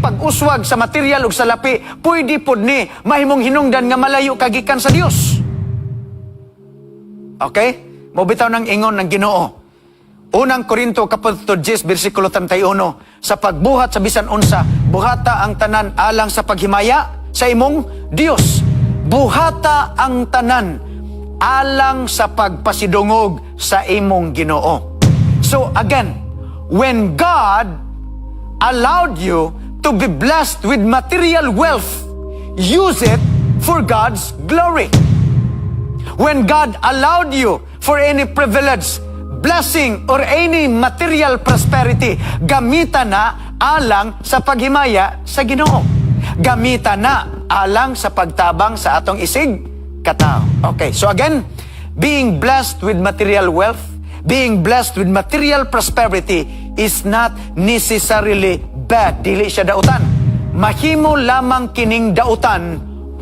pag-uswag sa material ug sa lapi, pwede pod ni mahimong hinungdan nga malayo kagikan sa Dios. Okay? Mobitaw ng ingon ng Ginoo. Unang Korinto kapitulo 10 bersikulo 31, sa pagbuhat sa bisan unsa, buhata ang tanan alang sa paghimaya sa imong Dios. Buhata ang tanan alang sa pagpasidungog sa imong Ginoo. So again, when God allowed you to be blessed with material wealth, use it for God's glory. When God allowed you for any privilege, blessing, or any material prosperity, gamitan na alang sa paghimaya sa Ginoo. Gamitan na alang sa pagtabang sa atong isig katao. Okay, so again, being blessed with material wealth, being blessed with material prosperity is not necessarily bad. Dili siya dautan. Mahimo lamang kining dautan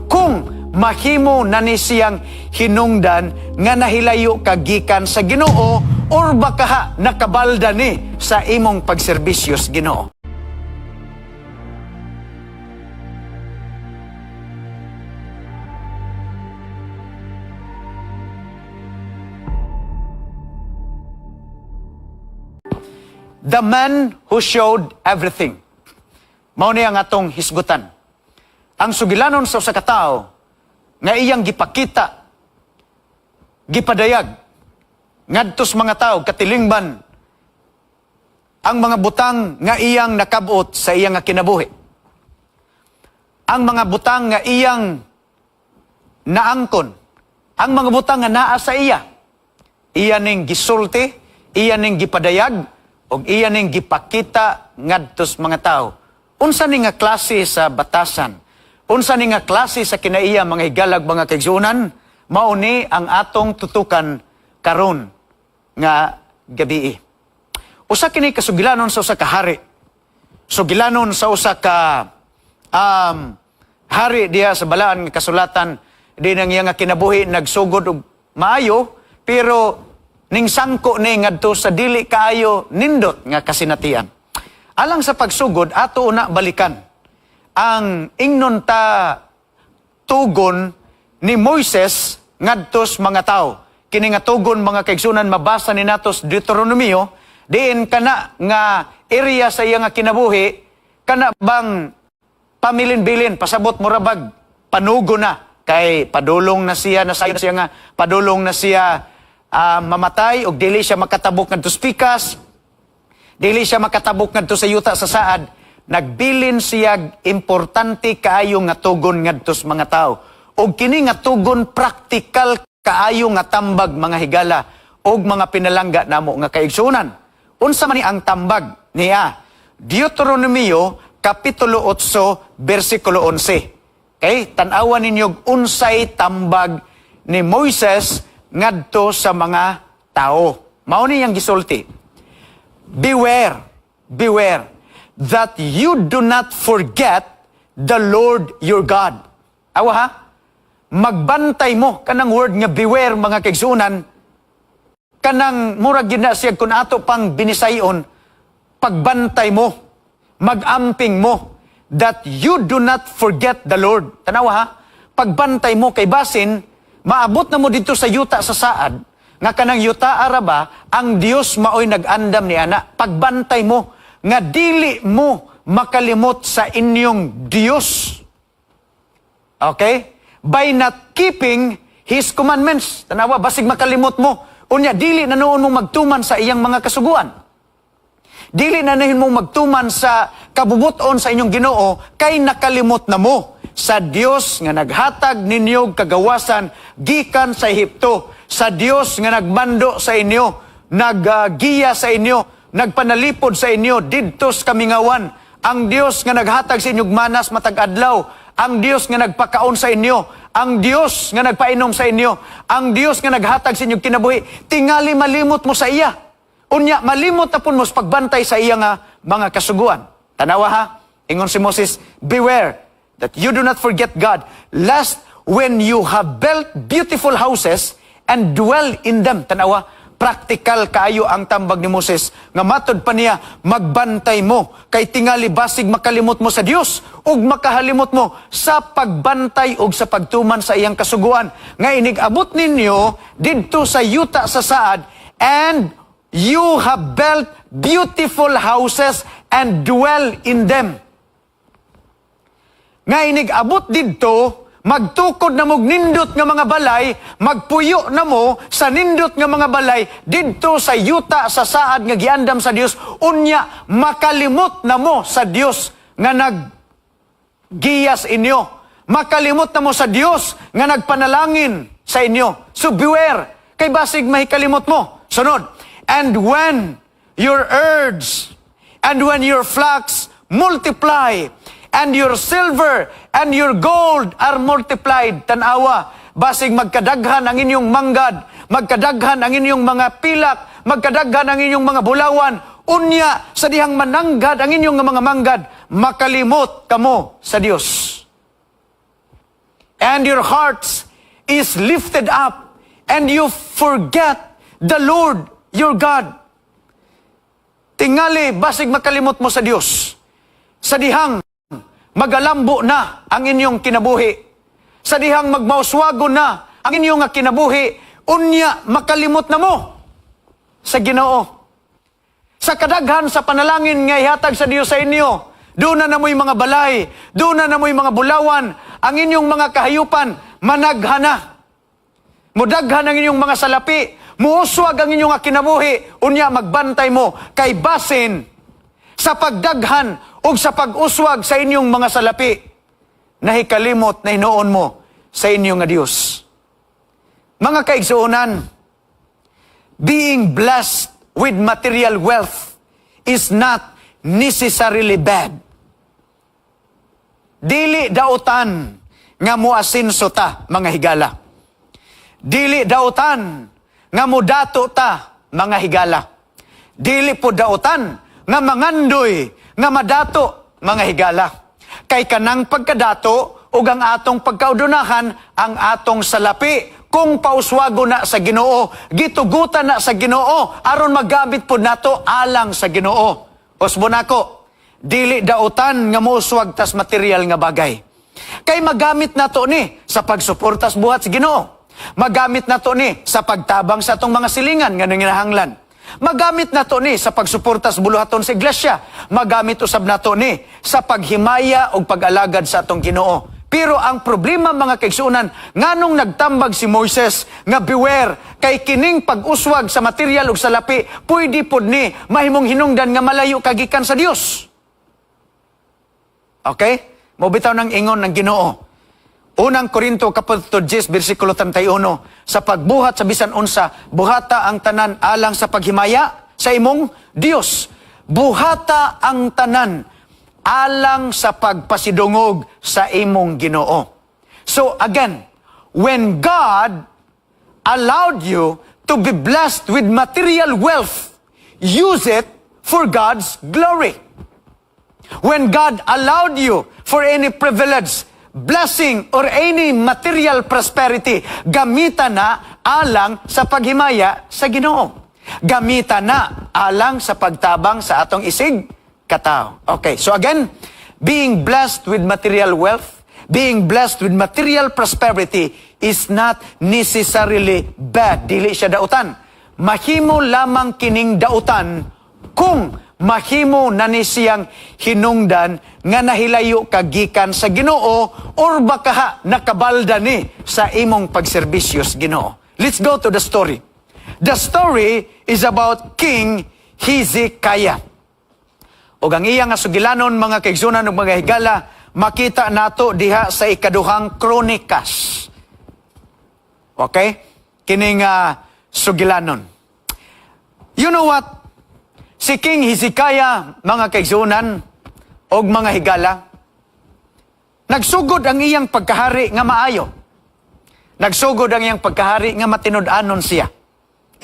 kung mahimo na ni siyang hinungdan nga nahilayo kagikan sa Ginoo or baka nakabalda ni sa imong pagserbisyos Ginoo. The man who showed everything. Mao ni ang atong hisgutan. Ang sugilanon sa usa ka tawo nga iyang gipakita, gipadayag, ngadtos mga tao, katilingban, ang mga butang nga iyang nakabot sa iyang kinabuhi. Ang mga butang nga iyang naangkon, ang mga butang nga naa sa iya, iya ning gisulti, iya ning gipadayag, o iya ning gipakita ngadtos mga tao. Unsa ni nga klase sa batasan? Unsa ni nga klase sa kinaiya mga higalag mga kaigsuonan, mao ni ang atong tutukan karon nga gabi. Usa kini kasugilanon sa usa ka hari. Sugilanon sa usa ka hari diha sa balaan nga kasulatan di nang iya nga kinabuhi nagsugod og maayo, pero ning sangko ni ngadto sa dili kaayo nindot nga kasinatian. Alang sa pagsugod ato una balikan ang ingnon ta tugon ni Moises ngadtos mga tao. Kini nga tugon mga kaigsunan mabasa ni natos Deuteronomio, diin kana nga area sa iya nga kinabuhi, kana bang pamilin-bilin, pasabot mo rabag, panugo na, kay padulong na siya, nasayon siya nga, padulong na siya mamatay, o dili siya makatabok ngadto sa pikas, dili siya makatabok ngadto sa yuta sa saad, nagbilin siya importante kaayo nga tugon ngadto sa mga tao. O kini nga tugon praktikal kaayo nga tambag mga higala o mga pinalangga namo nga kaigsunan. Unsa man ni ang tambag niya? Deuteronomio kapitulo 8 bersikulo 11. Okay? Tan-awan ninyo unsay tambag ni Moises ngadto sa mga tao. Mao ni yang gisulti. Beware, beware that you do not forget the Lord your God. Awa ha? Magbantay mo, kanang word nga beware mga kaigsunan, kanang murag gina siya kung ato pang binisayon, pagbantay mo, magamping mo, that you do not forget the Lord. Tanawa ha? Pagbantay mo kay basin, maabot na mo dito sa yuta sa saad, nga kanang yuta araba, ang Dios maoy nag-andam ni ana. Pagbantay mo, nga dili mo makalimot sa inyong Dios. Okay? By not keeping His commandments. Tanawa, basig makalimot mo. Unya, dili na noon mo magtuman sa iyang mga kasuguan. Dili na nahin mo magtuman sa kabubuton sa inyong Ginoo, kay nakalimot na mo sa Dios nga naghatag ninyo kagawasan gikan sa Ehipto, sa Dios nga nagmando sa inyo, naggiya sa inyo, nagpanalipod sa inyo didto sa kamingawan, ang Dios nga naghatag sa inyong manas matag adlaw, ang Dios nga nagpakaon sa inyo, ang Dios nga nagpainom sa inyo, ang Dios nga naghatag sa inyong kinabuhi, tingali malimot mo sa iya. Unya, malimot na pun mo sa pagbantay sa iya nga mga kasuguan. Tanawa ha, ingon si Moses, beware that you do not forget God, lest when you have built beautiful houses and dwell in them, tanawa, Practical kaayo ang tambag ni Moses. Nga matod pa niya, magbantay mo. Kay tingali basig makalimot mo sa Dios ug makahalimot mo sa pagbantay ug sa pagtuman sa iyang kasuguan. Nga inig-abot ninyo didto sa yuta sa saad, and you have built beautiful houses and dwell in them. Nga inig-abot didto, magtukod na mo nindot nga mga balay, magpuyo na mo sa nindot nga mga balay didto sa yuta sa saad nga giandam sa Dios, unya makalimot na mo sa Dios nga naggiyas inyo. Makalimot na mo sa Dios nga nagpanalangin sa inyo. So beware, kay basig mahikalimot mo. Sunod, and when your herds and when your flocks multiply, and your silver and your gold are multiplied. Tanawa, basig magkadaghan ang inyong manggad, magkadaghan ang inyong mga pilak, magkadaghan ang inyong mga bulawan, unya sa dihang mananggad ang inyong mga manggad, makalimot kamo sa Dios. And your hearts is lifted up, and you forget the Lord your God. Tingali, basig makalimot mo sa Dios. Sa dihang magalambo na ang inyong kinabuhi. Sa dihang magmauswago na ang inyong kinabuhi, unya makalimot na mo sa Ginoo. Sa kadaghan sa panalangin nga ihatag sa Dios sa inyo, doon na mo'y mga balay, doon na mo'y mga bulawan, ang inyong mga kahayupan, managhana. Mudaghan ang inyong mga salapi, muuswag ang inyong kinabuhi, unya magbantay mo, kay basin sa pagdaghan o sa pag-uswag sa inyong mga salapi, nahikalimot na hinoon mo sa inyong nga Diyos. Mga kaigsuunan, being blessed with material wealth is not necessarily bad. Dili dautan nga muasinso ta, mga higala. Dili dautan nga mudato ta, mga higala. Dili po dautan nga mangandoy, nga madato, mga higala. Kay kanang pagkadato, ug ang atong pagkaudunahan, ang atong salapi, kung pauswago na sa Ginoo, gitugutan na sa Ginoo, aron magamit po nato alang sa Ginoo. Osbo nako, dili dautan nga mouswag tas material nga bagay. Kay magamit nato ni sa pagsuportas buhat sa Ginoo. Magamit nato ni sa pagtabang sa atong mga silingan nga nanginahanglan. Magamit nato ni sa pagsuportas buluhaton sa iglesia. Magamit usab nato ni sa paghimaya o pag-alagad sa atong Ginoo. Pero ang problema, mga kaigsuunan, nganong nagtambag si Moises nga beware, kay kining pag-uswag sa material ug salapi, pwede pod ni mahimong hinungdan nga malayo kagikan sa Dios. Okay? Mobitaw ng ingon ng Ginoo. Unang Korinto kapitulo 10 bersikulo 31, sa pagbuhat sa bisan unsa, buhata ang tanan alang sa paghimaya sa imong Dios. Buhata ang tanan alang sa pagpasidungog sa imong Ginoo. So again, when God allowed you to be blessed with material wealth, use it for God's glory. When God allowed you for any privilege, blessing, or any material prosperity, gamitan na alang sa paghimaya sa Ginoo. Gamitan na alang sa pagtabang sa atong isig katao. Okay, so again, being blessed with material wealth, being blessed with material prosperity is not necessarily bad. Dili siya dautan. Mahimo lamang kining dautan kung mahimo na ni siyang hinungdan nga nahilayo kagikan sa Ginoo or baka nakabalda ni sa imong pagserbisyos Ginoo. Let's go to the story. The story is about King Hezekiah. O ang iyang sugilanon, mga kaigsunan ug mga higala, makita nato diha sa ikaduhang Kronikas. Okay? Kining sugilanon. You know what? Si King Hezekiah, mga kaigsunan og mga higala, nagsugod ang iyang pagkahari nga maayo. Nagsugod ang iyang pagkahari nga matinud-anon siya.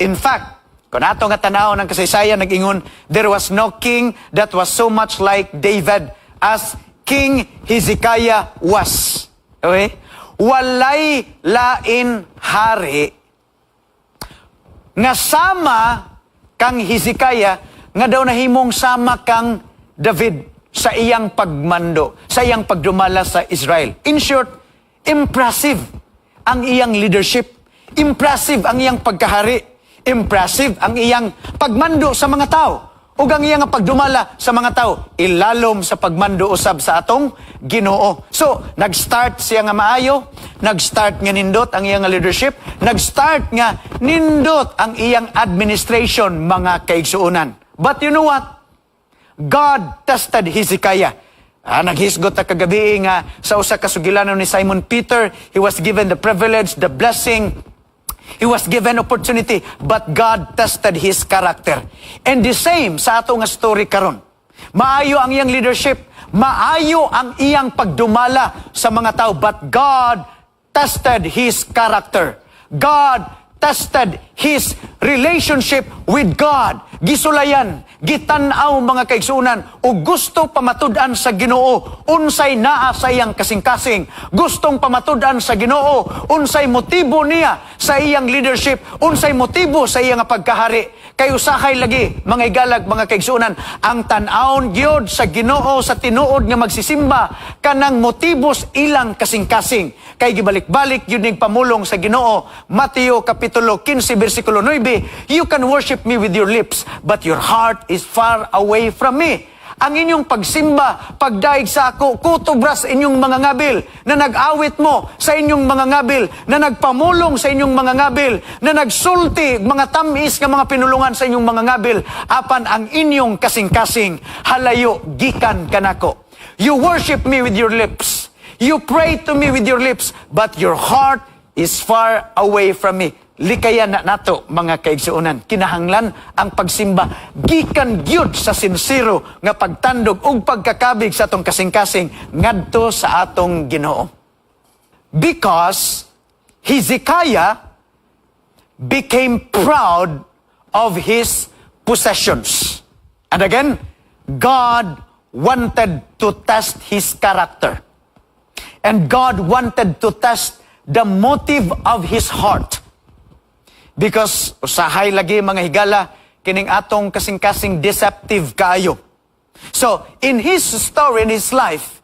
In fact, kung ato nga tanaw ng kasaysayan, nag-ingon, there was no king that was so much like David as King Hezekiah was. Okay? Walay lain hari nga sama kang Hezekiah, nga daw nahimong sama kang David sa iyang pagmando, sa iyang pagdumala sa Israel. In short, impressive ang iyang leadership, impressive ang iyang pagkahari, impressive ang iyang pagmando sa mga tao, ug ang iyang pagdumala sa mga tao, ilalom sa pagmando usab sa atong Ginoo. So, nag-start siya nga maayo, nag-start nga nindot ang iyang leadership, nag-start nga nindot ang iyang administration, mga kaigsuunan. But you know what? God tested Hezekiah. Naghisgot na kagabi nga sa usa ka sugilanon ni Simon Peter, he was given the privilege, the blessing, he was given opportunity, but God tested his character. And the same sa ato nga story karon. Maayo ang iyang leadership, maayo ang iyang pagdumala sa mga tao, but God tested his character. God tested his relationship with God. Gisulayan, gitanaw mga kaigsunan, o gusto pamatud-an sa Ginoo, unsay naa sa iyang kasing-kasing. Gustong pamatud-an sa Ginoo, unsay motibo niya sa iyang leadership, unsay motibo sa iyang pagkahari. Kay usahay lagi, mga igalag, mga kaigsunan, ang tan-awon gyud sa Ginoo sa tinuod nga magsisimba, kanang motibos ilang kasing-kasing. Kay gibalik-balik yun ning pamulong sa Ginoo, Mateo Kapitulo 15, versikulo 9, you can worship me with your lips, but your heart is far away from me. Ang inyong pagsimba, pagdaig sa ako, kutubras inyong mga ngabil, na nag-awit mo sa inyong mga ngabil, na nagpamulong sa inyong mga ngabil, na nagsulti, mga tamis nga mga pinulungan sa inyong mga ngabil, apan ang inyong kasing-kasing, halayo, gikan kanako. You worship me with your lips, you pray to me with your lips, but your heart is far away from me. Likayan na nato, mga kaigsuunan. Kinahanglan ang pagsimba. Gikan gyud sa sincero nga pagtandog ug pagkakabig sa atong kasing-kasing ngadto sa atong Ginoo. Because Hezekiah became proud of his possessions. And again, God wanted to test his character. And God wanted to test the motive of his heart. Because usahay lagi mga higala, kining atong kasing-kasing deceptive kaayo. So, in his story, in his life,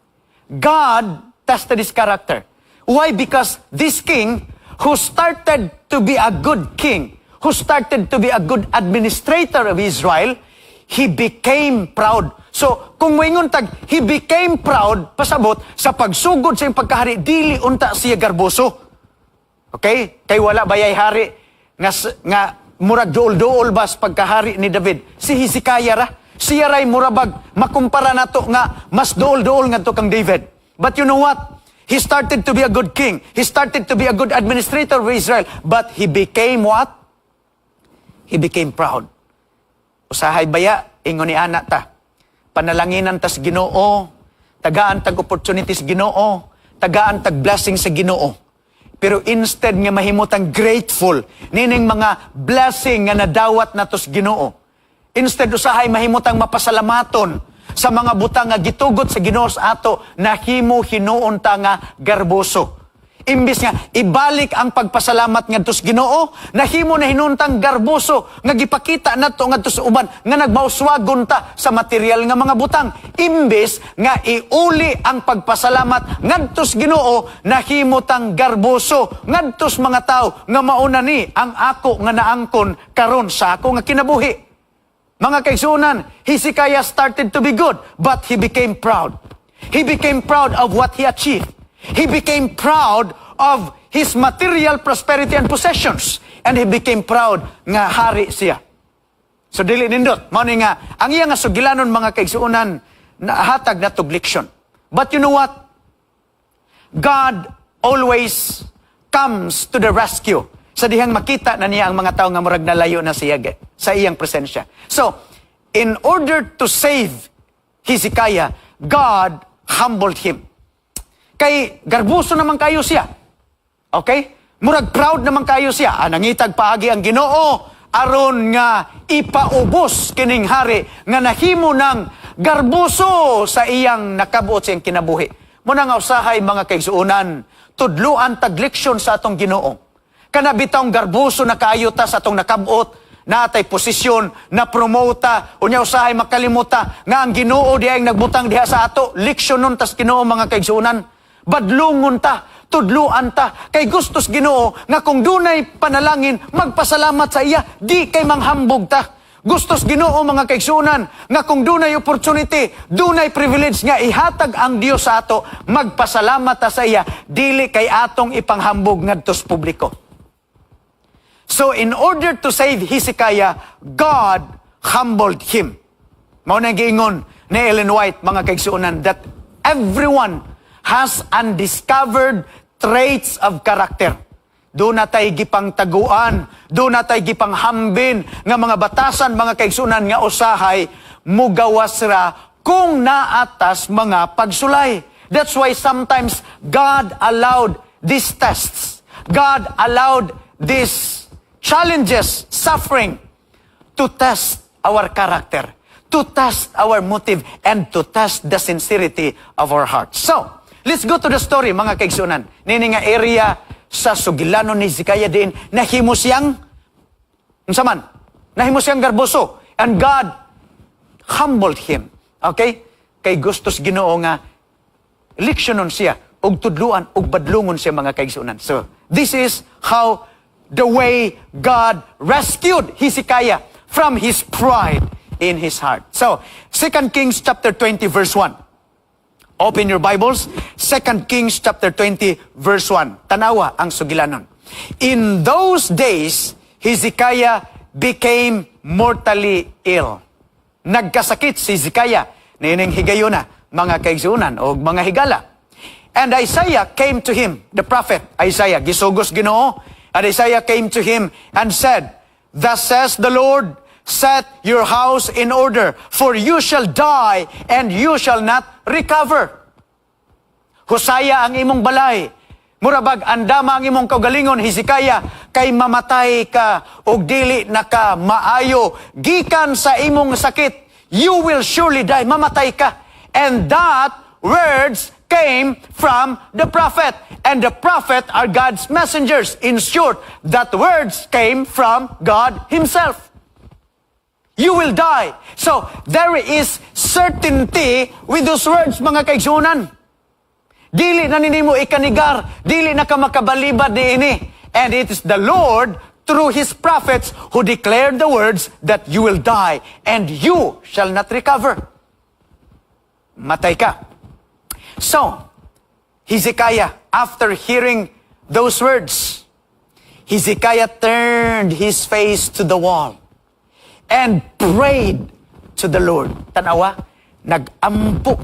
God tested his character. Why? Because this king, who started to be a good king, who started to be a good administrator of Israel, he became proud. So, kung moingon tag, he became proud, pasabot, sa pagsugod sa iyang pagkahari, dili unta siya garboso. Okay? Kay wala bayay hari, nga murag dool-dool bas pagkahari ni David. Si Hezekiah ra, siya ray murabag, makumpara nato nga, mas dool-dool nga to kang David. But you know what? He started to be a good king. He started to be a good administrator of Israel. But he became what? He became proud. Usahay baya, ingon ni anak ta. Panalanginan tas Ginoo, tagaan tag opportunities Ginoo, tagaan tag blessing sa Ginoo. Pero instead nga mahimutang grateful nining mga blessing nga nadawat natos Ginoo. Instead usahay mahimutang mapasalamaton sa mga butang nga gitugot sa Ginoo sa ato, nahimo hinuon ta nga garboso. Imbis nga ibalik ang pagpasalamat ngadto sa Ginoo, nahimo na hinuntang garboso nga gipakita nato ngadto sa uban nga nagmauswagon ta sa material nga mga butang. Imbis nga iuli ang pagpasalamat ngadto sa Ginoo, nahimo tang garboso ngadto sa mga tao nga mauna ni ang ako nga naangkon karon sa ako nga kinabuhi. Mga kaigsunan, Hezekiah started to be good, but he became proud. He became proud of what he achieved. He became proud of his material prosperity and possessions. And he became proud nga hari siya. So dili nindot. Mao ni nga, ang iya nga sugilanon mga kaigsuunan, nahatag na tog leksyon. But you know what? God always comes to the rescue. Sa dihang makita na niya ang mga tao nga murag nalayo na siya sa iyang presensya. So, in order to save Hezekiah, God humbled him. Kay garbuso naman kayo siya. Okay? Murag proud naman kayo siya. Nangitag paagi ang Ginoo aron nga ipaubos kining hari nga nahimo ng garbuso sa iyang nakabuot sa iyang kinabuhi. Muna nga usahay mga kaigsuunan, tudluan tag leksyon sa atong Ginoo. Kanabitang garbuso na kaayuta sa atong nakabot, natay posisyon, na promota, unya usahay makalimuta, nga ang Ginoo diay nagbutang diha sa ato, leksyonon tas Ginoo mga kaigsunan. Badlungon ta, tudluan ta, kay gustos Ginoo, nga kung dunay panalangin, magpasalamat sa iya, di kay manghambog ta. Gustos Ginoo mga kaigsunan, nga kung dunay opportunity, dunay privilege nga ihatag ang Dios sa ato, magpasalamat ta sa iya, dili kay atong ipanghambog ngadto sa publiko. So in order to save Hezekiah, God humbled him. Mao na giingon ni Ellen White mga kaigsuonan that everyone has undiscovered traits of character. Doon natay gipang taguan, doon natay gipang hambin nga mga batasan mga kaigsuonan nga usahay mugawas ra kung naatas mga pagsulay. That's why sometimes God allowed these tests. God allowed these challenges, suffering, to test our character, to test our motive, and to test the sincerity of our hearts. So, let's go to the story, mga kaigsunan. Nini nga area sa sugilanon ni Hezekiah din, nahimo siyang, nahimo siyang garboso. And God humbled him. Okay? Kay gustos Ginoo nga, leksyonon siya, ug tudluan, ug badlungon siya mga kaigsunan. So, this is how the way God rescued Hezekiah from his pride in his heart. So, 2 Kings chapter 20 verse 1. Open your Bibles. 2 Kings chapter 20 verse 1. Tanawa ang sugilanon. In those days, Hezekiah became mortally ill. Nagkasakit si Hezekiah. Nining higayuna, mga kaigsunan o mga higala. And Isaiah came to him, the prophet Isaiah, gisugos Ginoo. And Isaiah came to him and said, Thus says the Lord, set your house in order, for you shall die and you shall not recover. Hosea ang imong balay. Murabag andama ang imong kaugalingon, Hezekiah, kay mamatay ka og dili na ka maayo. Gikan sa imong sakit, you will surely die. Mamatay ka. And that words came from the prophet. And the prophet are God's messengers. In short, that words came from God himself. You will die. So, there is certainty with those words, mga kaigsunan. Dili na ninimo ikanigar, dili na ka makabalibad ni ini. And it is the Lord, through His prophets, who declared the words that you will die and you shall not recover. Matay ka. So, Hezekiah, after hearing those words, Hezekiah turned his face to the wall and prayed to the Lord. Tanawa, nagampo,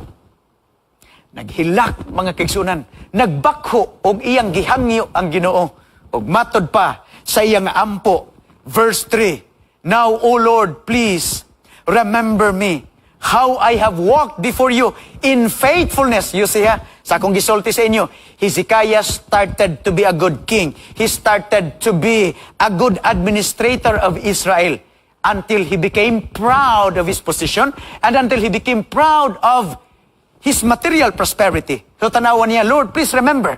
naghilak mga kaigsunan, nagbakho og iyang gihangyo ang Ginoo og matod pa sa iyang ampo. Verse 3, Now, O Lord, please remember me, how I have walked before you in faithfulness. You see, sa akong gisulti sa inyo, Hezekiah started to be a good king. He started to be a good administrator of Israel until he became proud of his position and until he became proud of his material prosperity. So tanawan niya, Lord, please remember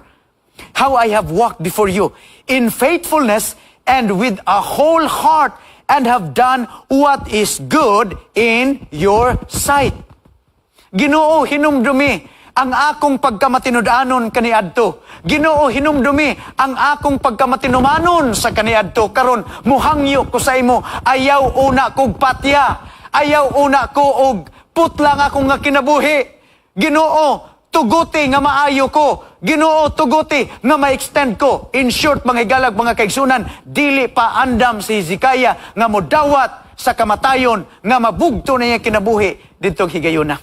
how I have walked before you in faithfulness and with a whole heart and have done what is good in your sight. Ginoo, hinumdumi ang akong pagkamatinud-anon kaniadto. Ginoo, hinumdumi ang akong pagkamatinumanon sa kaniadto. Karon muhangyo ko sa imo, ayaw una kog patya, ayaw una ko og putlang akong nga kinabuhi. Ginoo, tuguti nga maayo ko. Ginoo, tuguti nga ma-extend ko. In short, mga higalag, mga kaigsunan, dili pa andam si Hezekiah nga modawat sa kamatayon nga mabugto na niya kinabuhi dito higayuna.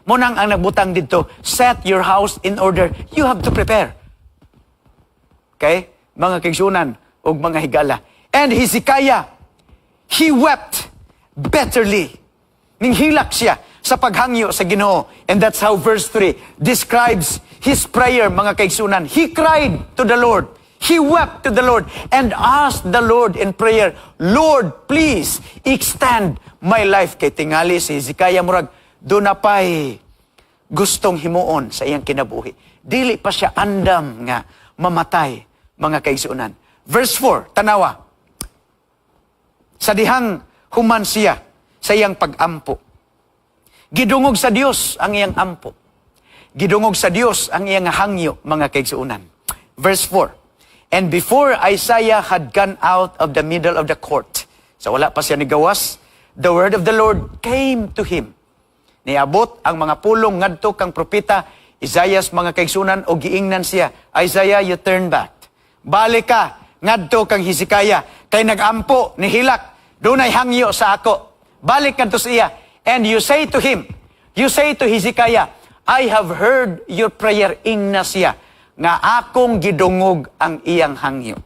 Munang ang nagbutang dito, set your house in order. You have to prepare. Okay? Mga kaigsunan o mga higala. And Hezekiah, he wept bitterly. Ninghilak siya sa paghangyo sa Ginoo. And that's how verse 3 describes his prayer, mga kaigsunan. He cried to the Lord. He wept to the Lord and asked the Lord in prayer, Lord, please extend my life. Kay tingali si Hezekiah murag, doon na pa'y gustong himuon sa iyang kinabuhi. Dili pa siya andam nga mamatay, mga kaigsunan. Verse 4, tanawa. Sa dihang human siya sa iyang pag-ampo. Gidungog sa Dios ang iyang ampo. Gidungog sa Dios ang iyang hangyo, mga kaigsuunan. Verse 4, and before Isaiah had gone out of the middle of the court, so wala pa siya nigawas, the word of the Lord came to him. Niabot ang mga pulong ngadto kang propeta Isaias, mga kaigsunan, o giingnan siya, Isaiah, you turn back. Balik ka, ngadto kang Hezekiah, kay nagampo ni hilak, dunay hangyo sa ako. Balik ngadto sa iya, and you say to him, you say to Hezekiah, I have heard your prayer, ingna siya, nga akong gidungog ang iyang hangyo.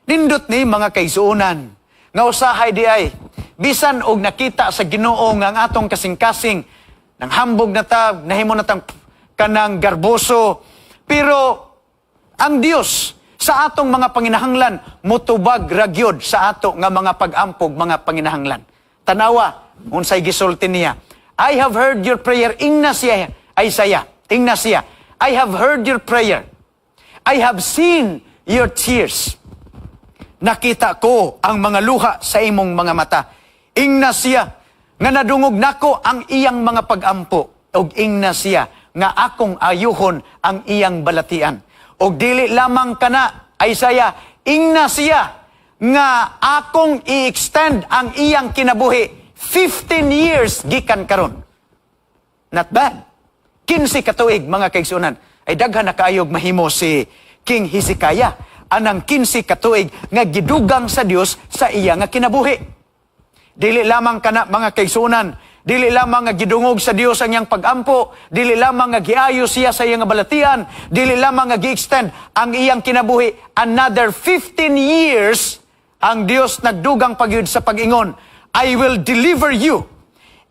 Nindot ni mga kaigsuunan, nga usahay di ay, bisan og nakita sa Ginoo nga ang atong kasing-kasing, nang hambog na ta, nahimo na tang kanang garboso, pero ang Dios sa atong mga panginahanglan, mutubag ragyod sa ato nga mga pag-ampog, mga panginahanglan. Tanawa, unsay gisulti niya, I have heard your prayer, ingna siya, Isaiah, ingna siya, I have heard your prayer. I have seen your tears. Nakita ko ang mga luha sa imong mga mata. Ingna siya, nga nadungog nako ang iyang mga pag-ampo. Og ingna siya, nga akong ayuhon ang iyang balatian. Og dili lamang kana, Isaiah, ingna siya, nga akong i-extend ang iyang kinabuhi 15 years gikan karon. Not bad. 15 katuig, mga kaigsunan. Ay daghan na kaayog mahimo si King Hezekiah. Anang 15 katuig nga gidugang sa Dios sa iya nga kinabuhi. Dili lamang kana, mga kaigsunan, dili lamang nga gidungog sa Dios ang iyang pag-ampo, dili lamang nga giayo siya sa iyang balatian, dili lamang nga gi-extend ang iyang kinabuhi another 15 years. Ang Dios nagdugang pagyud sa pag-ingon, I will deliver you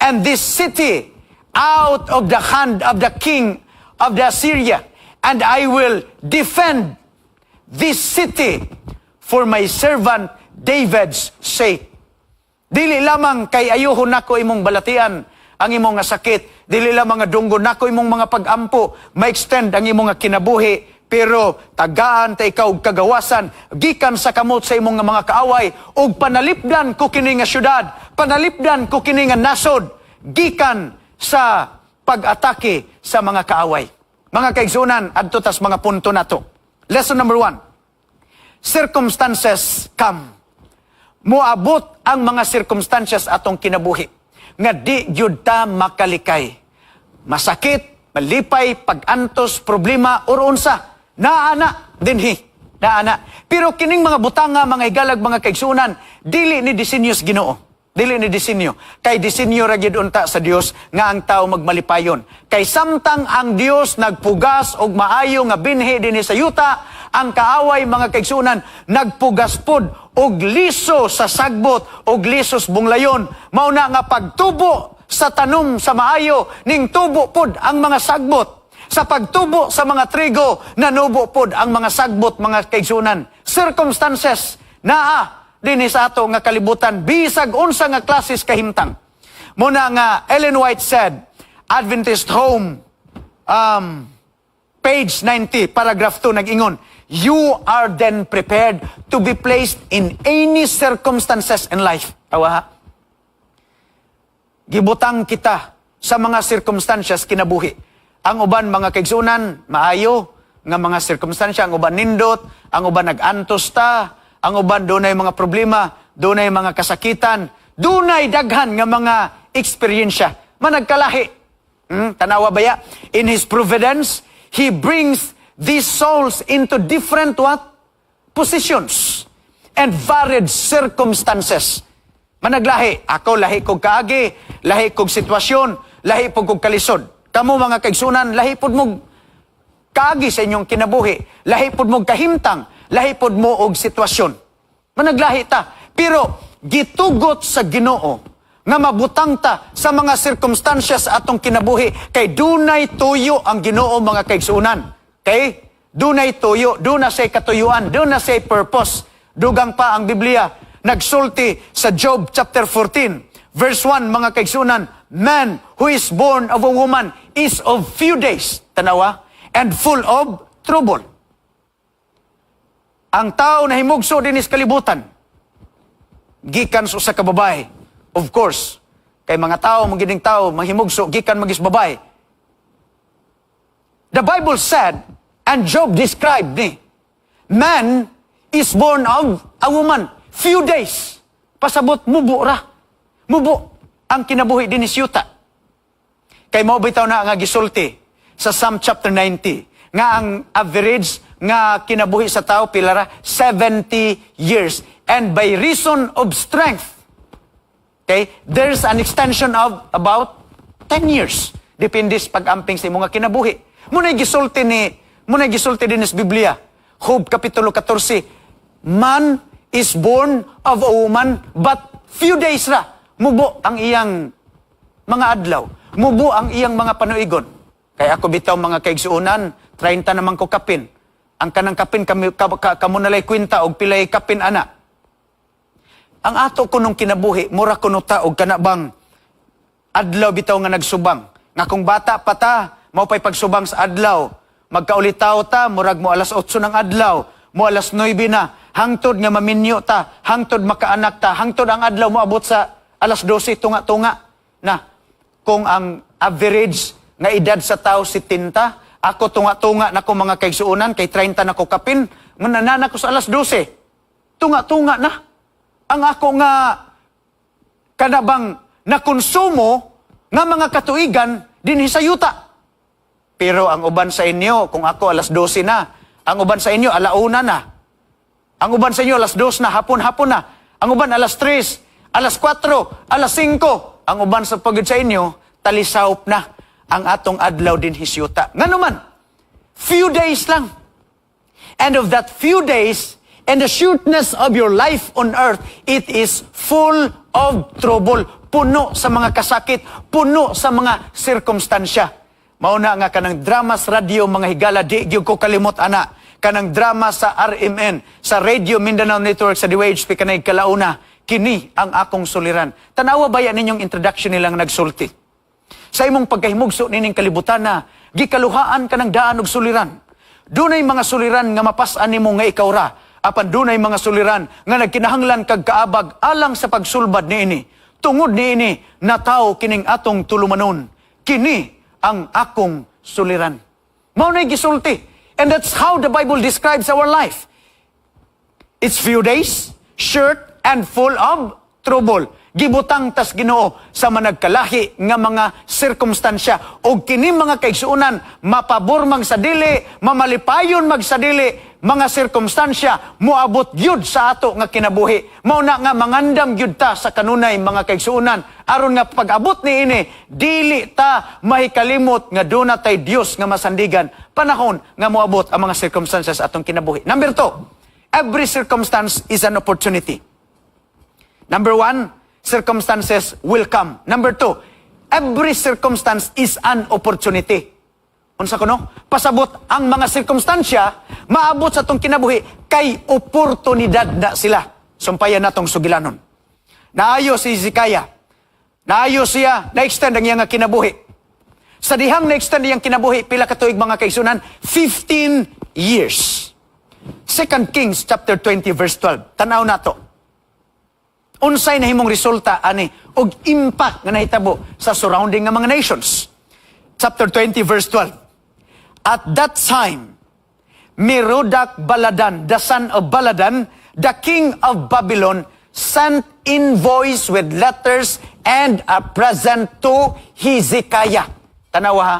and this city out of the hand of the king of the Assyria, and I will defend this city for my servant David's sake. Dili lamang kay ayuhon nako imong balatian ang imong nga sakit, dili lamang nga dunggon nako imong mga pag-ampo, ma-extend ang imong nga kinabuhi, pero tagaan ta ikaw og kagawasan gikan sa kamot sa imong nga mga kaaway, ug panalipdan ko kini nga syudad, panalipdan ko kini nga nasod gikan sa pag-atake sa mga kaaway. Mga kaigsunan, adto tas mga punto nato. Lesson number 1. Circumstances come. Moabot ang mga circumstances atong kinabuhi nga di gyud ta makalikay. Masakit, malipay, pag-antos, problema or unsa, naana dinhi, naana. Pero kining mga butanga, mga higalag, mga kaigsunan, dili ni disenyos Ginoo. Dili ni disenyo. Kay disenyo ra gyud unta sa Dios nga ang tao magmalipayon. Kay samtang ang Dios nagpugas og maayo nga binhi dinhi sa yuta, ang kaaway, mga kaigsunan, nagpugas pod og liso sa sagbot og lisos bunglayon. Mao na nga pagtubo sa tanom sa maayo, ning tubo pod ang mga sagbot. Sa pagtubo sa mga trigo, nanubo pod ang mga sagbot, mga kaigsunan. Circumstances naa dinhi sa ato nga kalibutan, bisag unsa nga klases kahimtang. Muna nga Ellen White said, Adventist Home, page 90, paragraph 2, nag-ingon, you are then prepared to be placed in any circumstances in life. Tawa ha? Gibutang kita sa mga circumstances kinabuhi. Ang uban, mga kaigsunan, maayo nga mga circumstansya, ang uban nindot, ang uban nag-antos ta, ang uban dunay mga problema, dunay mga kasakitan, dunay daghan nga mga eksperyensya. Managkalahi. Tanawa baya? In His providence, He brings these souls into different what? Positions and varied circumstances. Managlahi. Ako, lahi kog kaagi, lahi kog sitwasyon, lahi po kog kalisod. Kamu, mga kaigsunan, lahi po mo kaagi sa inyong kinabuhi, lahi po mo kahimtang, lahi pod mo og sitwasyon. Managlahi ta. Pero gitugot sa Ginoo nga mabutang ta sa mga circumstances atong kinabuhi, kay dunay tuyo ang Ginoo, mga kaigsunan. Kay dunay tuyo, duna say katuyuan, duna say purpose. Dugang pa ang Biblia nagsulti sa Job chapter 14 verse 1, mga kaigsunan, man who is born of a woman is of few days, tanawa, and full of trouble. ang tao na himugso dinis kalibutan, gikan sa usa ka babae. Of course, kay mga tao, magining tao, mahimugso, gikan magis babae. The Bible said, and Job described ni, man is born of a woman. Few days. Pasabot, mubo ra. Mubo ang kinabuhi din ni Siyuta. Kay mao bitaw na nga gisulti sa Psalm chapter 90 nga ang average nga kinabuhi sa tao pila ra 70 years. And by reason of strength, okay, there's an extension of about 10 years. Depende sa pag-amping sa imong kinabuhi. Muna'y gisulti din sa Biblia. Job kapitulo 14. Man is born of a woman, but few days ra. Mubo ang iyang mga adlaw. Mubo ang iyang mga panuigon. Kaya ako bitaw mga kaigsuunan, 30 naman ko kapin. Ang kanang kapin, kamo nalay kwinta, og pilay kapin ana. Ang ato ko nung kinabuhi, mura ko nuta, og kanabang adlaw bitaw nga nagsubang. Nga kung bata pa ta, maupay pagsubang sa adlaw. Magkaulitaw ta, murag mo alas 8 ng adlaw, mo alas 9 na, hangtod nga maminyo ta, hangtod makaanak ta, hangtod ang adlaw mo abot sa alas 12, tunga-tunga. Na, kung ang average nga edad sa tao si tinta, ako tunga-tunga na ko mga kaigsuunan, kay 30 na ko kapin, mananana ko sa alas 12. Tunga-tunga na. Ang ako nga kanabang nakonsumo nga mga katuigan dinhi sa yuta. Pero ang uban sa inyo, kung ako alas 12 na, ang uban sa inyo alauna na. Ang uban sa inyo alas 2 na, hapon-hapon na. Ang uban alas 3, alas 4, alas 5. Ang uban sa pagod sa inyo, talisawp na ang atong adlaw din hisyuta. Nga naman, few days lang. And of that few days, and the shortness of your life on earth, it is full of trouble. Puno sa mga kasakit, puno sa mga sirkumstansya. Mauna nga kanang drama sa radio, mga higala, di gyud ko kalimot ana. Kanang drama sa RMN, sa Radio Mindanao Network, sa DWHP, kanay kalauna, kini ang akong suliran. Tanawa ba yan ninyong introduction nilang nagsulti? Sa imong pagkahimugso nining kalibutan na, gikaluhaan ka ng daan og suliran. Dunay mga suliran nga mapas-an nimo nga ikaw ra. Apan dunay mga suliran nga nagkinahanglan kag kaabag alang sa pagsulbad niini. Tungod niini, nataw kining atong tulumanon. Kini ang akong suliran. Mao nay gisulti. And that's how the Bible describes our life. It's few days, short and full of trouble. Gibutang tas Ginoo sa managkalahi nga mga sirkumstansya. O kini mga kaigsuunan, mapabor mag sa dili, mamalipayon mag sa dili, mga sirkumstansya, muabot gyud sa ato nga kinabuhi. Mauna nga mangandam gyud ta sa kanunay mga kaigsuunan. Aron nga pag-abot ni ini, dili ta mahikalimot nga doon tay Dios nga masandigan. Panahon nga muabot ang mga circumstances sa atong kinabuhi. Number 2, every circumstance is an opportunity. Number 1, circumstances will come. Number 2, every circumstance is an opportunity. Unsa kuno? Pasabot ang mga sirkumstansya, maabot sa atong kinabuhi, kay oportunidad na sila. Sumpayan natong sugilanon. Naayo si Hezekiah. Naayo siya, na-extend ang iyang kinabuhi. Sa dihang na-extend iyang kinabuhi, pila ka tuig mga kaigsunan? 15 years. 2 Kings chapter 20 verse 12. Tanaw nato. Unsay nahimong resulta ani og impact nga nahitabo sa surrounding nga mga nations. Chapter 20 verse 12. At that time, Merodach Baladan, the son of Baladan, the king of Babylon, sent invoice with letters and a present to Hezekiah. Tanawa ha?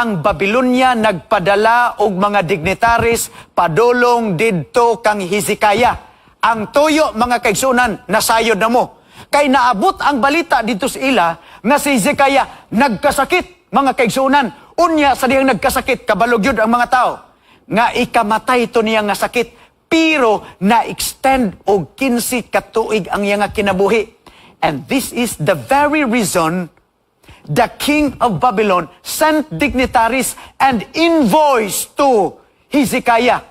Ang Babylonia nagpadala og mga dignitaries padulong didto kang Hezekiah. Ang tuyo, mga kaigsunan, nasayod na mo. Kay naabot ang balita dito sa ila nga si Hezekiah nagkasakit, mga kaigsunan. Unya sa diyang nagkasakit, kabalugyod ang mga tao. Nga ikamatay to niya nga sakit, pero na-extend og 15 katuig ang iya nga kinabuhi. And this is the very reason the king of Babylon sent dignitaries and invoice to Hezekiah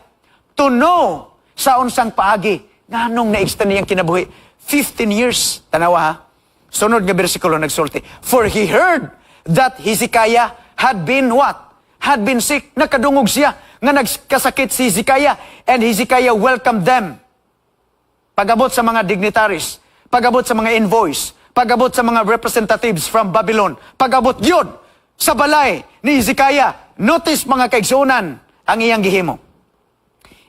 to know sa unsang paagi nga nung na-extend niyang kinabuhi. 15 years. Tanawa ha? Sunod nga bersikulo nagsulti. For he heard that Hezekiah had been what? Had been sick. Nakadungog siya. nga nagkasakit si Hezekiah, and Hezekiah welcomed them. Pag-abot sa mga dignitaries, pag-abot sa mga envoys, pag-abot sa mga representatives from Babylon, pag-abot yun sa balay ni Hezekiah. Notice mga kaigsunan ang iyang gihimo.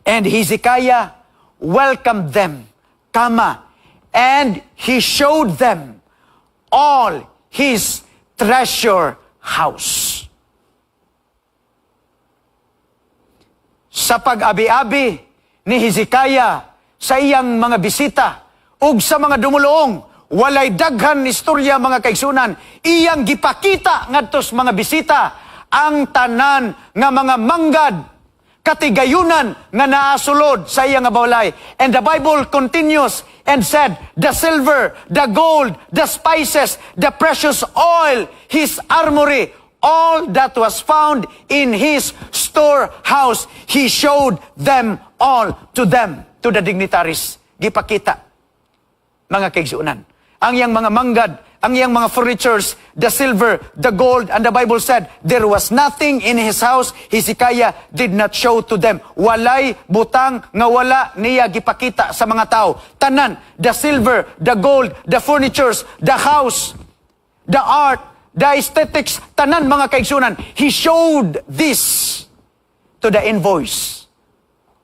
And Hezekiah welcomed them, and he showed them all his treasure house. Sa pag-abi-abi ni Hezekiah sa iyang mga bisita ug sa mga dumuluong, walay daghan istorya mga kaigsunan, iyang gipakita ngadto sa mga bisita ang tanan nga mga manggad, katigayunan nga naasulod sa iyang balay. And the Bible continues and said, the silver, the gold, the spices, the precious oil, his armory, all that was found in his storehouse, he showed them all to them, to the dignitaries. Gipakita, mga kaigsunan. Ang iyang mga manggad, ang iyang mga furnitures, the silver, the gold, and the Bible said, there was nothing in his house Hezekiah did not show to them. Walay butang nga wala niya gipakita sa mga tao. Tanan, the silver, the gold, the furnitures, the house, the art, the aesthetics, tanan mga kaigsunan. He showed this to the envoys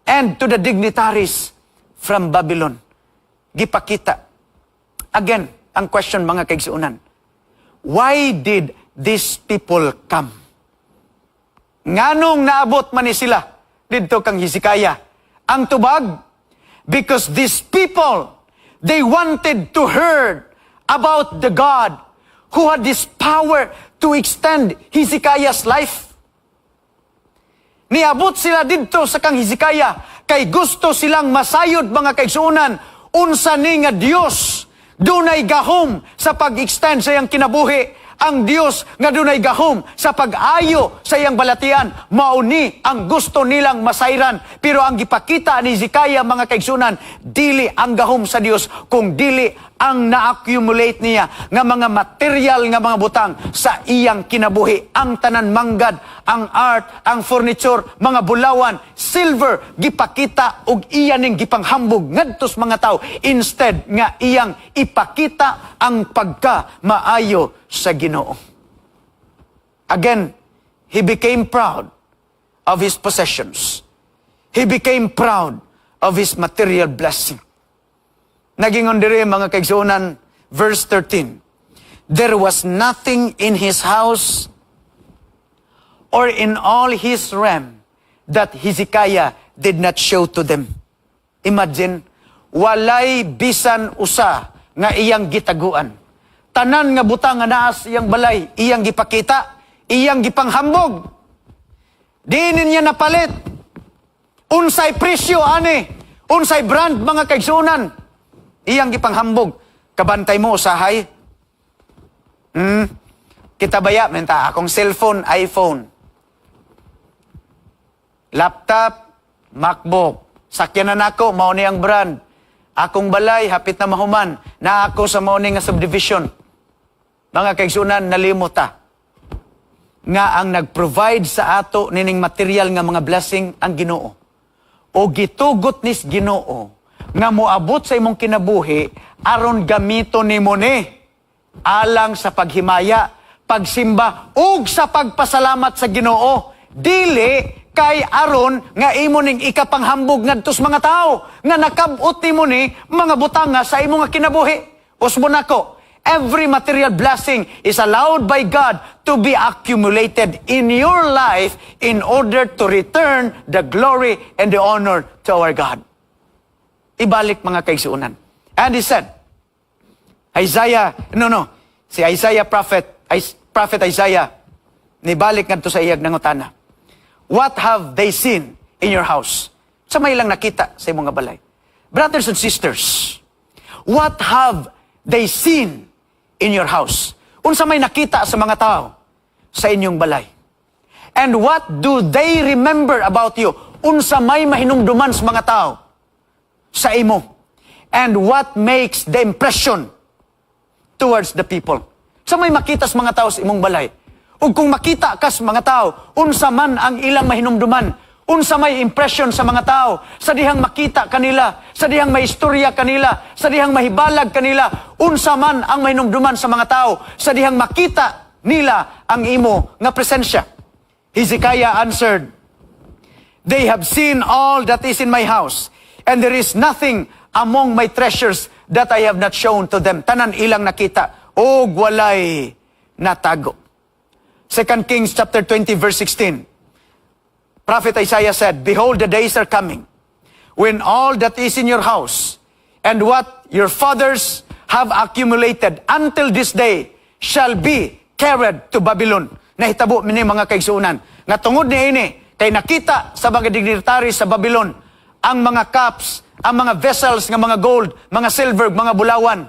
and to the dignitaries from Babylon. Gipakita. Again, ang question mga kaigsunan, why did these people come? Nganong naabot man ni sila dito kang Hezekiah? Ang tubag, because these people, they wanted to hear about the God who had this power to extend Hezekiah's life. Niabot sila dito sa kang Hezekiah, kay gusto silang masayod mga kaigsunan, unsa ni nga Dios dunay gahom sa pag-extend sa iyang kinabuhi. Ang Dios nga dunay gahom sa pag-ayo sa iyang balatian. Mauni ang gusto nilang masayran. Pero ang gipakita ni Hezekiah mga kaigsunan, dili ang gahom sa Dios, kung dili ang na-accumulate niya nga mga material nga mga butang sa iyang kinabuhi. Ang tanan manggad, ang art, ang furniture, mga bulawan, silver, gipakita og iyaning gipanghambog ngadtos mga tao, instead nga iyang ipakita ang pagka-maayo sa Ginoo. Again, he became proud of his possessions. He became proud of his material blessing. Nagingon diri mga kaigsunan, verse 13. There was nothing in his house or in all his realm that Hezekiah did not show to them. Imagine, walay bisan usa nga iyang gitaguan. Tanan nga butang nga naas iyang balay, iyang gipakita, iyang gipanghambog. Di niya napalit. Unsay presyo, ani? Unsay brand mga kaigsunan? Iyang gipanghambog. Kabantay mo, usahay? Kita baya, menta, akong cellphone, iPhone. Laptop, MacBook. Sakyanan ako, mao ni ang brand. Akong balay, hapit na mahuman. Na ako sa mao ni nga subdivision. Mga kaigsunan, nalimota. Nga ang nag-provide sa ato nining material nga mga blessing ang Ginoo. O gitugot nis Ginoo nga moabot sa imong kinabuhi aron gamito nimo ni alang sa paghimaya, pagsimba ug sa pagpasalamat sa Ginoo, dili kay aron nga imo ning ikapanghambog ngadto sa mga tao nga nakab-ot nimo ni mga butang nga sa imong kinabuhi. Usbo nako, every material blessing is allowed by God to be accumulated in your life in order to return the glory and the honor to our God. Ibalik mga kaigsuunan. And he said, si Isaiah prophet Isaiah, nibalik ngadto sa iyag nangutana. What have they seen in your house? Sa may lang nakita sa imong balay. Brothers and sisters, what have they seen in your house? Unsa may nakita sa mga tao sa inyong balay? And what do they remember about you? Unsa may mahinumduman sa mga tao sa imo? And what makes the impression towards the people? Sa may makita sa mga tao sa imong balay? Ug kung makita ka sa mga tao, unsa man ang ilang mahinumduman, Unsa may impression sa mga tao, sa dihang makita kanila, sa dihang may istorya kanila, sa dihang mahibalag kanila, unsa man ang mahinumduman sa mga tao, sa dihang makita nila ang imo nga presensya. Hezekiah answered, "They have seen all that is in my house, and there is nothing among my treasures that I have not shown to them." Tanan ilang nakita, o walay natago. 2 Kings chapter 20 verse 16. Prophet Isaiah said, "Behold, the days are coming, when all that is in your house, and what your fathers have accumulated until this day, shall be carried to Babylon." Nahitabo mini mga kaigsuunan. Nga tungod ni ini, kay nakita sa mga dignitary sa Babylon, ang mga cups, ang mga vessels, nga mga gold, mga silver, mga bulawan,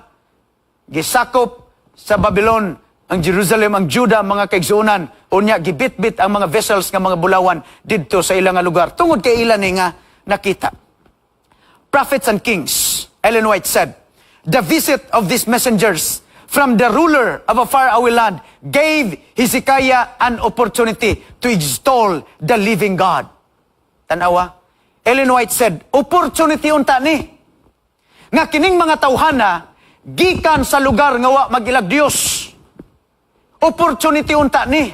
gisakop sa Babylon, ang Jerusalem, ang Judah, mga kaigsuunan, unya gibit-bit ang mga vessels nga mga bulawan didto sa ilang nga lugar. Tungod kay ilan ni nga nakita. Prophets and Kings, Ellen White said, "The visit of these messengers from the ruler of a faraway land gave Hezekiah an opportunity to extol the living God." Tanawa, Ellen White said, opportunity unta ni. Nga kining mga tawhana, gikan sa lugar nga wa magilag Dios. Opportunity unta ni.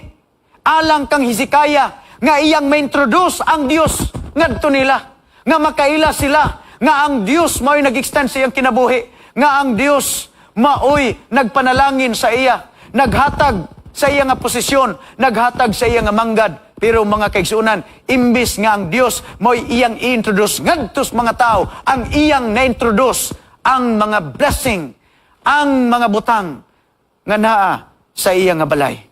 Alang kang Hezekiah, nga iyang ma-introduce ang Dios ngadto nila. Nga makaila sila, nga ang Dios mao'y nag-extend sa iyang kinabuhi. Nga ang Dios mao'y nagpanalangin sa iya. Naghatag sa iya nga posisyon, naghatag sa iya nga manggad. Pero mga kaigsuunan, imbis nga ang Dios mo'y iyang i-introduce ngadto sa mga tao, ang iyang na-introduce ang mga blessing, ang mga butang nga naa sa iya nga balay.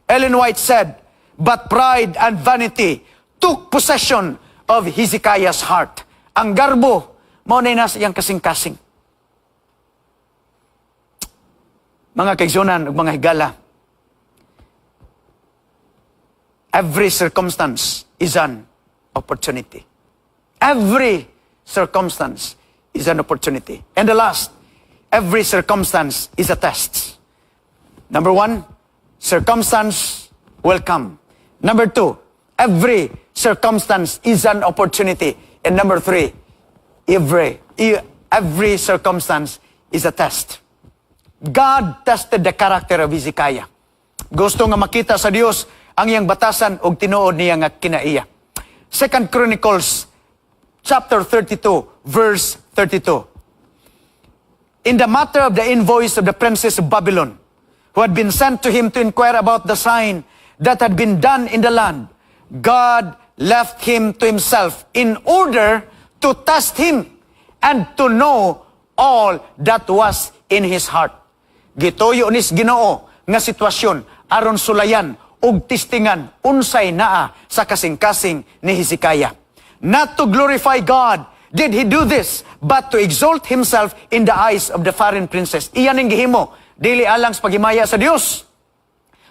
Ellen White said, "But pride and vanity took possession of Hezekiah's heart." Ang garbo, mao na nasa iyang kasing-kasing. Mga kaigsuunan ug mga higala, every circumstance is an opportunity. Every circumstance is an opportunity. And the last, every circumstance is a test. Number one, circumstance will come. Number two, every circumstance is an opportunity. And number three, every circumstance is a test. God tested the character of Hezekiah. Gusto nga makita sa Dios ang iyang batasan og tinuod niya nga kinaiya. 2 Chronicles chapter 32 verse 32. In the matter of the invoice of the princess of Babylon, who had been sent to him to inquire about the sign that had been done in the land, God left him to himself in order to test him and to know all that was in his heart. Gitoyo nis Ginoo nga sitwasyon aron sulayan ug tistingan unsay naa sa kasing-kasing ni Hezekiah. Not to glorify God did he do this, but to exalt himself in the eyes of the foreign princess. Iyan ang gihimo, dili alang sa paghimaya sa Dios,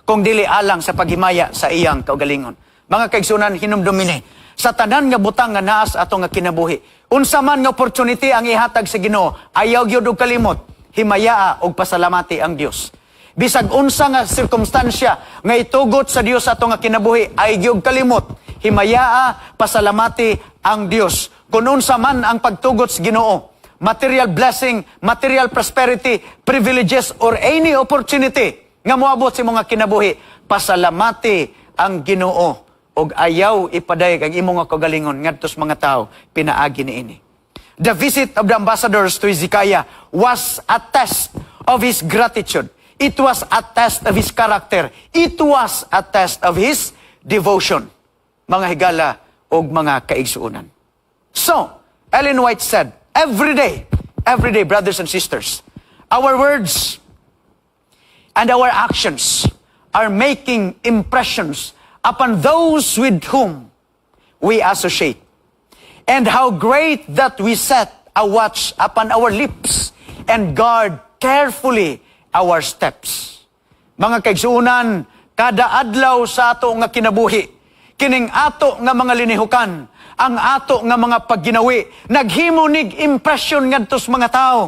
kung dili alang sa paghimaya sa iyang kaugalingon. Mga kaigsunan, hinumdumini, sa tanan nga butang nga naas ato nga kinabuhi, unsa man nga opportunity ang ihatag sa Ginoo, ayaw gyud og kalimot, himayaa og pasalamati ang Dios. Bisag unsa nga sirkumstansya nga itugot sa Dios ato nga kinabuhi, ay gyud kalimot, himayaa, pasalamati ang Dios. Kung unsa man ang pagtugot sa Ginoo, material blessing, material prosperity, privileges, or any opportunity nga moabot sa mga kinabuhi, pasalamati ang Ginoo og ayaw ipadayag ang imong kagalingon ngadto sa mga tao pinaagi niini. The visit of the ambassadors to Hezekiah was a test of his gratitude. It was a test of his character. It was a test of his devotion. Mga higala og mga kaigsuunan. So, Ellen White said, every day, brothers and sisters, our words and our actions are making impressions upon those with whom we associate. And how great that we set a watch upon our lips and guard carefully our steps. Mga kaigsuunan, kada adlaw sa ato nga kinabuhi, kining ato nga mga linihukan, ang ato nga mga pagginawi, naghimo nig impression ngadto sa mga tao.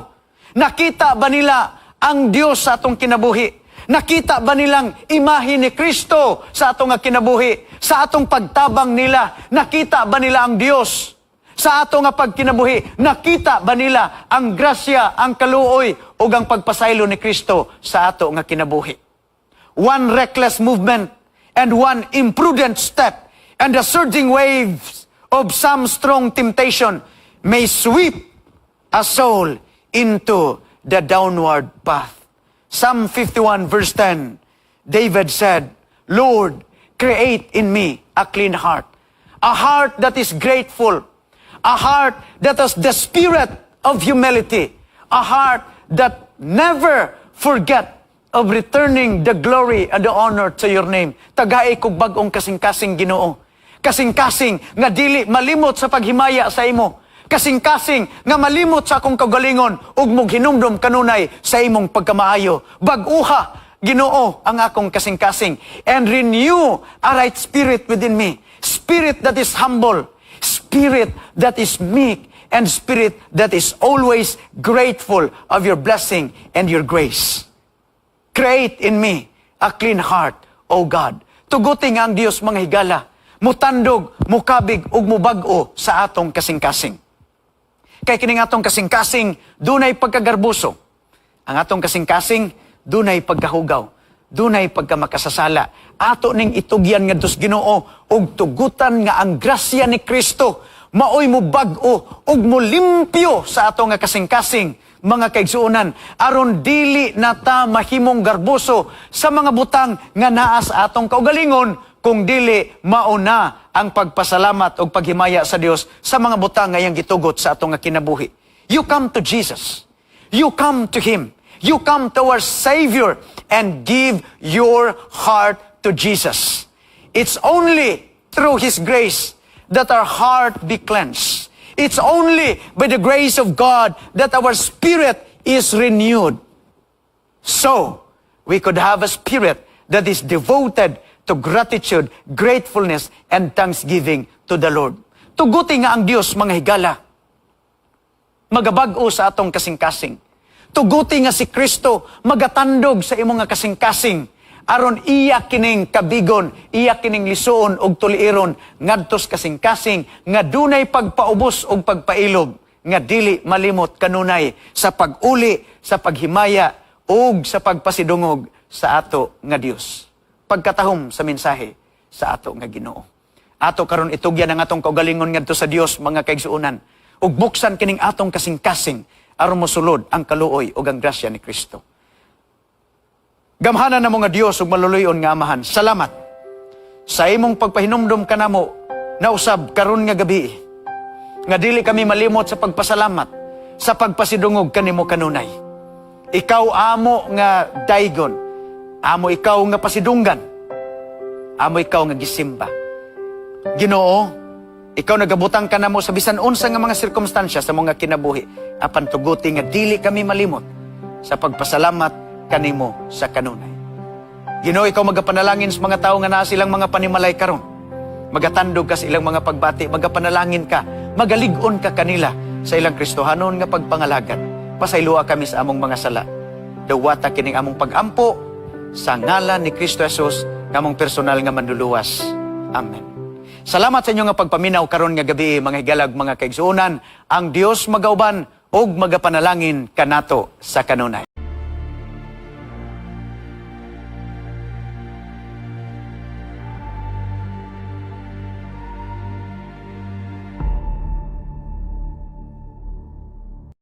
Nakita ba nila ang Dios sa atong kinabuhi? Nakita ba nilang imahe ni Kristo sa atong nga kinabuhi? Sa atong pagtabang nila, nakita ba nila ang Dios? Sa atong nga pagkinabuhi, nakita ba nila ang grasya, ang kaluoy, o ang pagpasaylo ni Kristo sa ato nga kinabuhi? One reckless movement and one imprudent step and the surging waves of some strong temptation may sweep a soul into the downward path. Psalm 51 verse 10, David said, Lord, create in me a clean heart, a heart that is grateful, a heart that has the spirit of humility, a heart that never forget of returning the glory and the honor to your name. Tagay kog bag-ong kasing-kasing Ginoo. Kasing-kasing nga dili malimot sa paghimaya sa imo. Kasing-kasing nga malimot sa akong kagalingon ug mughinumdom kanunay sa imong pagkamaayo. Bag-uha, Ginoo, ang akong kasing-kasing, and renew a right spirit within me. Spirit that is humble, spirit that is meek, and spirit that is always grateful of your blessing and your grace. Create in me a clean heart, O God. Tuguti nga ang Dios mga higala, mutandog, mukabig, ug mubag-o sa atong kasing-kasing. Kay kining atong kasing-kasing, dunay pagkagarbuso. Ang atong kasing-kasing, dunay pagkahugaw. Dunay pagkamakasasala. Ato ning itugyan nga dos Ginoo, ug tugutan nga ang grasya ni Kristo, maoy mo bag-o, ug mo limpyo sa atong nga kasing-kasing, mga kaigsuunan, aron dili na ta mahimong garbuso sa mga butang nga naa sa atong kaugalingon, kung dili mauna ang pagpasalamat o paghimaya sa Dios sa mga butang ngayang gitugot sa atong nga kinabuhi. You come to Jesus. You come to Him. You come to our Savior and give your heart to Jesus. It's only through His grace that our heart be cleansed. It's only by the grace of God that our spirit is renewed. So, we could have a spirit that is devoted to gratitude, gratefulness, and thanksgiving to the Lord. Tuguti nga ang Dios, mga higala. Magabag-o sa atong kasing-kasing. Tuguti nga si Kristo, magatandog sa imong nga kasing-kasing. Aron iya kining kabigon, iya kining lisuon og tuliiron, ngadtos kasing-kasing, nga dunay pagpaubos og pagpailog, nga dili malimot kanunay sa pag-uli, sa paghimaya, ug sa pagpasidungog sa ato nga Dios. Pagkatahom sa mensahe sa ato nga Ginoo. Ato karon itugyan ang atong kaugalingon ngadto sa Dios, mga kaigsuonan, ug buksan kining atong kasing-kasing aron mosulod ang kaluoy ug ang grasya ni Kristo. Gamhanan na mga Dios ug maluluyon nga Amahan, salamat sa imong pagpahinumdom kanamo na usab karon nga gabi, nga dili kami malimot sa pagpasalamat, sa pagpasidungog kanimo kanunay. Ikaw amo nga daygon, amo ikaw nga pasidunggan, amo ikaw nga gisimba. Ginoo, ikaw nagabutang ka namo sa bisan unsa nga mga sirkumstansya sa mga kinabuhi, apan tuguti nga dili kami malimot sa pagpasalamat kanimo sa kanunay. Ginoo, ikaw magapanalangin sa mga tao nga naa silang mga panimalay karon. Magatandog ka sa ilang mga pagbati, magapanalangin ka, magalig-on ka kanila sa ilang Kristohanon nga pagpangalagad. Pasaylua kami sa among mga sala. Dawata kining among pagampo sa ngalan ni Kristo Jesus, kamong personal nga manluluwas. Amen. Salamat sa inyo nga pagpaminaw karon nga gabi, mga higalag, mga kaigsuonan. Ang Dios magauban og magapanalangin kanato sa kanunay.